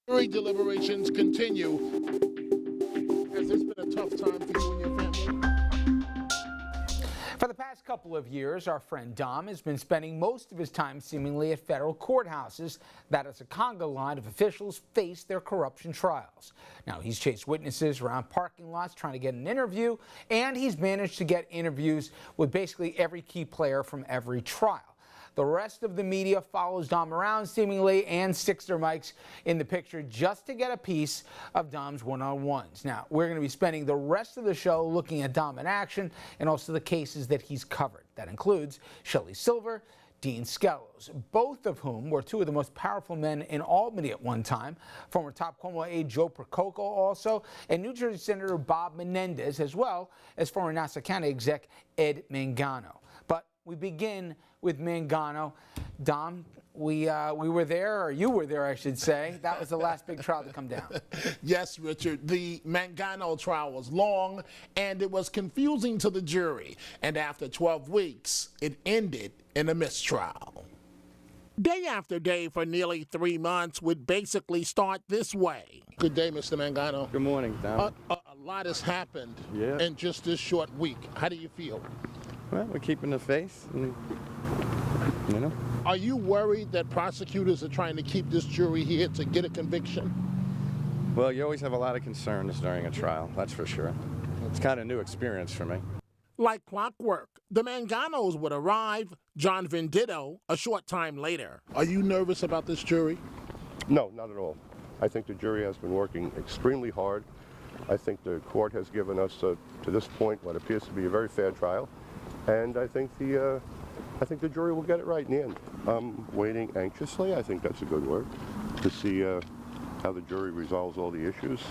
Jury deliberations continue. Has this been a tough time for you and your family? For the past couple of years, our friend Dom has been spending most of his time seemingly at federal courthouses that, as a conga line of officials, face their corruption trials. Now, he's chased witnesses around parking lots trying to get an interview, and he's managed to get interviews with basically every key player from every trial. The rest of the media follows Dom around seemingly and sticks their mics in the picture just to get a piece of Dom's one-on-ones. Now, we're going to be spending the rest of the show looking at Dom in action and also the cases that he's covered. That includes Shelley Silver, Dean Skelos, both of whom were two of the most powerful men in Albany at one time. Former top Cuomo aide Joe Percoco also, and New Jersey Senator Bob Menendez, as well as former Nassau County exec Ed Mangano. But we begin with Mangano. Dom, we were there, or you were there, I should say. That was the last big trial to come down. Yes, Richard. The Mangano trial was long, and it was confusing to the jury. And after 12 weeks, it ended in a mistrial. Day after day for nearly 3 months would basically start this way. Good day, Mr. Mangano. Good morning, Dom. A lot has happened in just this short week. How do you feel? Well, we're keeping the faith, and, you know. Are you worried that prosecutors are trying to keep this jury here to get a conviction? Well, you always have a lot of concerns during a trial, that's for sure. It's kind of a new experience for me. Like clockwork, the Manganos would arrive, John Venditto, a short time later. Are you nervous about this jury? No, not at all. I think the jury has been working extremely hard. I think the court has given us, to this point, what appears to be a very fair trial. And I think the jury will get it right in the end. I'm waiting anxiously, I think that's a good word, to see how the jury resolves all the issues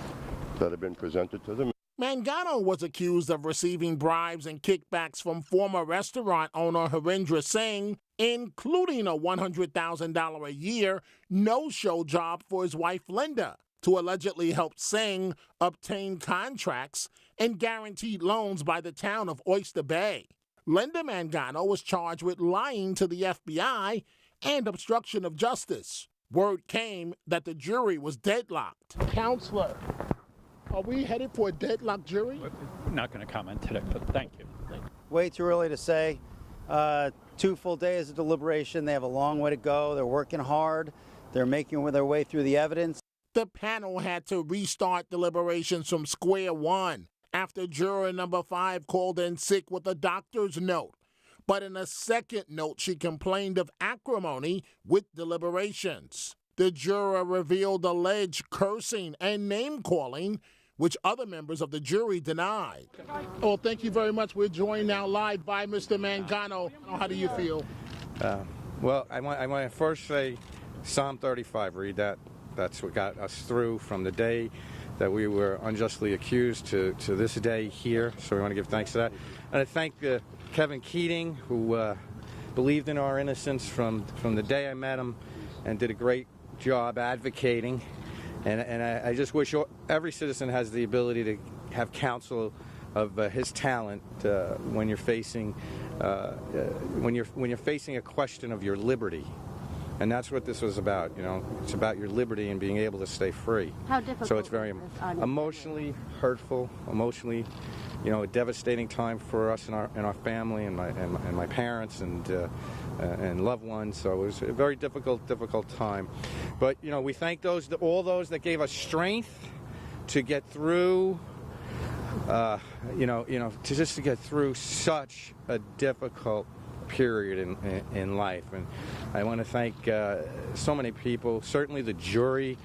that have been presented to them. Mangano was accused of receiving bribes and kickbacks from former restaurant owner Harindra Singh, including a $100,000 a year no-show job for his wife Linda, to allegedly help Singh obtain contracts and guaranteed loans by the town of Oyster Bay. Linda Mangano was charged with lying to the FBI and obstruction of justice. Word came that the jury was deadlocked. Counselor, are we headed for a deadlocked jury? We're not going to comment today, but thank you. Way too early to say. 2 full days of deliberation. They have a long way to go. They're working hard. They're making their way through the evidence. The panel had to restart deliberations from square one after juror number 5 called in sick with a doctor's note. But in a second note, she complained of acrimony with deliberations. The juror revealed alleged cursing and name-calling, which other members of the jury denied. Oh, thank you very much. We're joined now live by Mr. Mangano. How do you feel? Well, I want to first say Psalm 35, read that. That's what got us through from the day that we were unjustly accused to this day here. So we want to give thanks to that. And I thank Kevin Keating, who believed in our innocence from the day I met him and did a great job advocating. And I just wish every citizen has the ability to have counsel of his talent when you're facing a question of your liberty. And that's what this was about, you know. It's about your liberty and being able to stay free. How difficult? So it's very emotionally hurtful, emotionally, you know, a devastating time for us and our family and my parents and loved ones. So it was a very difficult time. But you know, we thank all those that gave us strength to get through. To get through such a difficult period in life. And I want to thank so many people, certainly the jury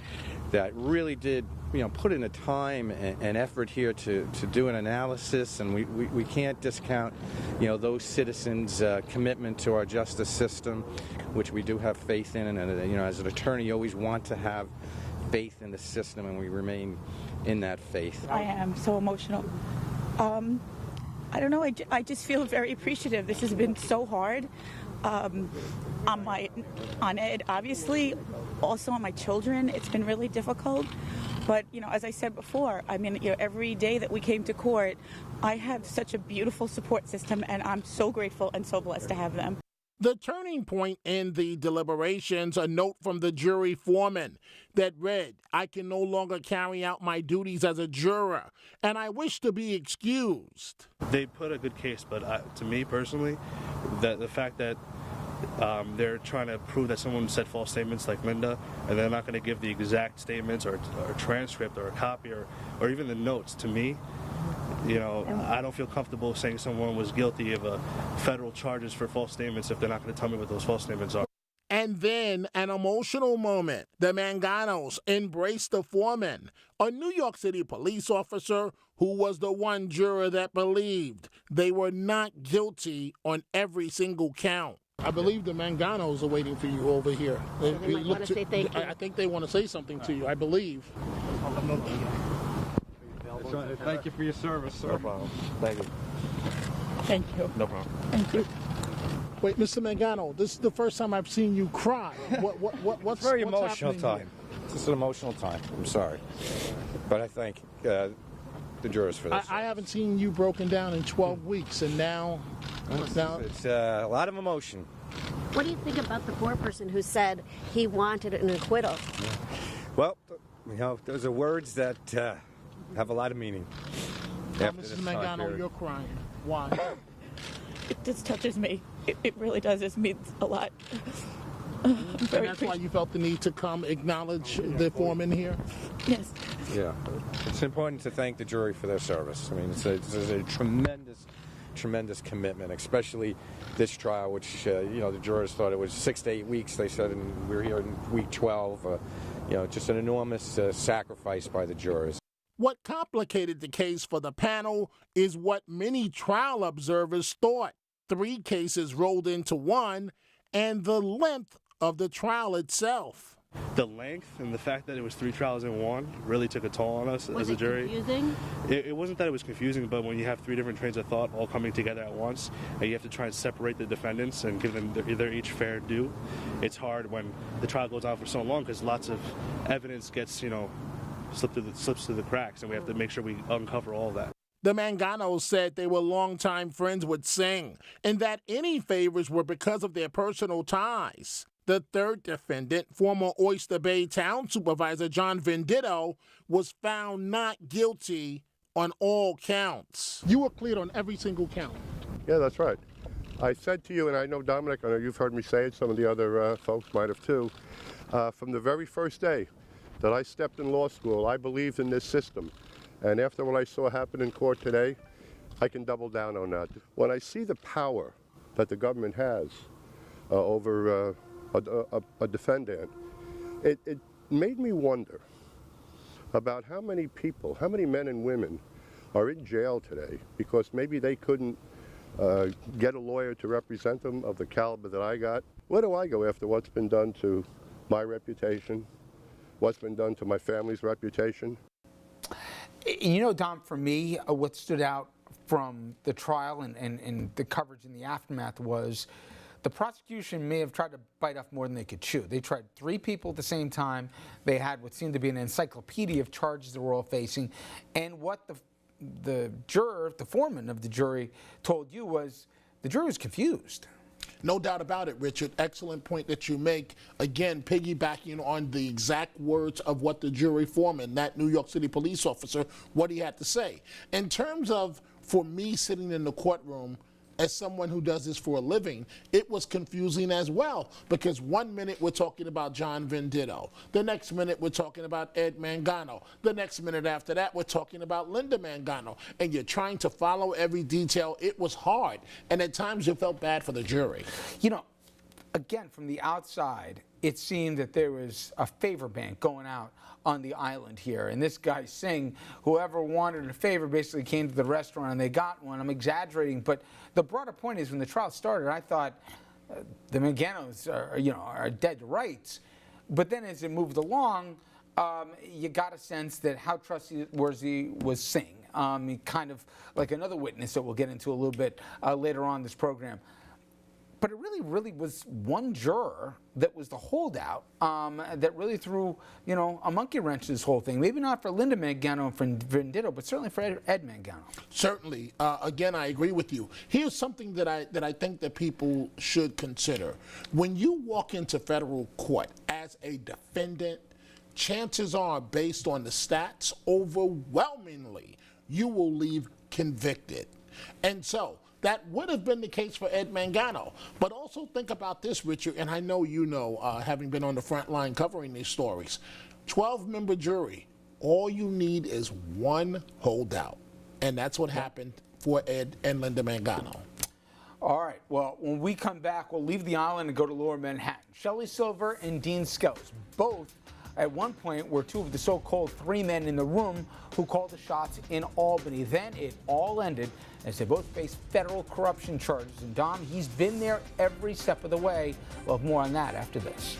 that really did, you know, put in the time and effort here to do an analysis, and we can't discount, you know, those citizens' commitment to our justice system, which we do have faith in, and you know, as an attorney you always want to have faith in the system, and we remain in that faith. I am so emotional. I don't know, I just feel very appreciative. This has been so hard on Ed, obviously, also on my children. It's been really difficult. But, you know, as I said before, I mean, you know, every day that we came to court, I have such a beautiful support system, and I'm so grateful and so blessed to have them. The turning point in the deliberations, a note from the jury foreman that read, "I can no longer carry out my duties as a juror, and I wish to be excused." They put a good case, but to me personally, the fact that they're trying to prove that someone said false statements like Linda, and they're not going to give the exact statements or a transcript or a copy or even the notes, to me, I don't feel comfortable saying someone was guilty of federal charges for false statements if they're not going to tell me what those false statements are. And then an emotional moment. The Manganos embraced the foreman, a New York City police officer who was the one juror that believed they were not guilty on every single count. I believe the Manganos are waiting for you over here. They might want to say thank you. I think they want to say something to you, I believe. Thank you for your service, sir. No problem. Thank you. Thank you. No problem. Thank you. Wait, Mr. Mangano, this is the first time I've seen you cry. What's very what's emotional happening time. here? It's just an emotional time. I'm sorry, but I thank the jurors for this. I haven't seen you broken down in 12 weeks, and now It's a lot of emotion. What do you think about the foreperson who said he wanted an acquittal? Well, those are words that have a lot of meaning. After Mrs. this time Mangano, period. you're crying. Why? It just touches me. It really does. It means a lot. I'm And very that's why you felt the need to come acknowledge the foreman here? Yes. Yeah, it's important to thank the jury for their service. I mean, it's a tremendous commitment, especially this trial, which the jurors thought it was 6 to 8 weeks. They said, and we're here in week 12. Just an enormous sacrifice by the jurors. What complicated the case for the panel is what many trial observers thought. 3 cases rolled into one, and the length of the trial itself. The length and the fact that it was 3 trials in one really took a toll on us as a jury. Was it confusing? It wasn't that it was confusing, but when you have 3 different trains of thought all coming together at once, and you have to try and separate the defendants and give them their each fair due, it's hard when the trial goes on for so long because lots of evidence gets, slips through the cracks, and we have to make sure we uncover all of that. The Manganos said they were longtime friends with Singh and that any favors were because of their personal ties. The third defendant, former Oyster Bay Town Supervisor John Venditto, was found not guilty on all counts. You were cleared on every single count. Yeah, that's right. I said to you, and I know Dominic, I know you've heard me say it, some of the other folks might have too, from the very first day that I stepped in law school, I believed in this system. And after what I saw happen in court today, I can double down on that. When I see the power that the government has over a defendant, it made me wonder about how many people, how many men and women are in jail today because maybe they couldn't get a lawyer to represent them of the caliber that I got. Where do I go after what's been done to my reputation, what's been done to my family's reputation? Dom, for me, what stood out from the trial and the coverage in the aftermath was the prosecution may have tried to bite off more than they could chew. They tried 3 people at the same time. They had what seemed to be an encyclopedia of charges they were all facing. And what the juror, the foreman of the jury, told you was the jury was confused. No doubt about it, Richard. Excellent point that you make. Again, piggybacking on the exact words of what the jury foreman, that New York City police officer, what he had to say. In terms of, for me sitting in the courtroom, as someone who does this for a living, it was confusing as well, because 1 minute we're talking about John Venditto, the next minute we're talking about Ed Mangano, the next minute after that we're talking about Linda Mangano, and you're trying to follow every detail. It was hard, and at times you felt bad for the jury. Again, from the outside, it seemed that there was a favor bank going out on the island here. And this guy Singh, whoever wanted a favor basically came to the restaurant and they got one. I'm exaggerating, but the broader point is when the trial started, I thought the Manganos are dead to rights. But then as it moved along, you got a sense that how trustworthy was Singh. Kind of like another witness that we'll get into a little bit later on in this program. But it really was one juror that was the holdout that really threw, a monkey wrench to this whole thing. Maybe not for Linda Mangano and for Venditto, but certainly for Ed Mangano. Certainly. Again, I agree with you. Here's something that I think that people should consider. When you walk into federal court as a defendant, chances are, based on the stats, overwhelmingly, you will leave convicted. And so, that would have been the case for Ed Mangano. But also think about this, Richard, and I know you know, having been on the front line covering these stories. 12-member jury, all you need is one holdout. And that's what happened for Ed and Linda Mangano. All right, well, when we come back, we'll leave the island and go to Lower Manhattan. Shelley Silver and Dean Skells, both at one point were two of the so-called three men in the room who called the shots in Albany. Then it all ended as they both faced federal corruption charges. And Dom, he's been there every step of the way. We'll have more on that after this.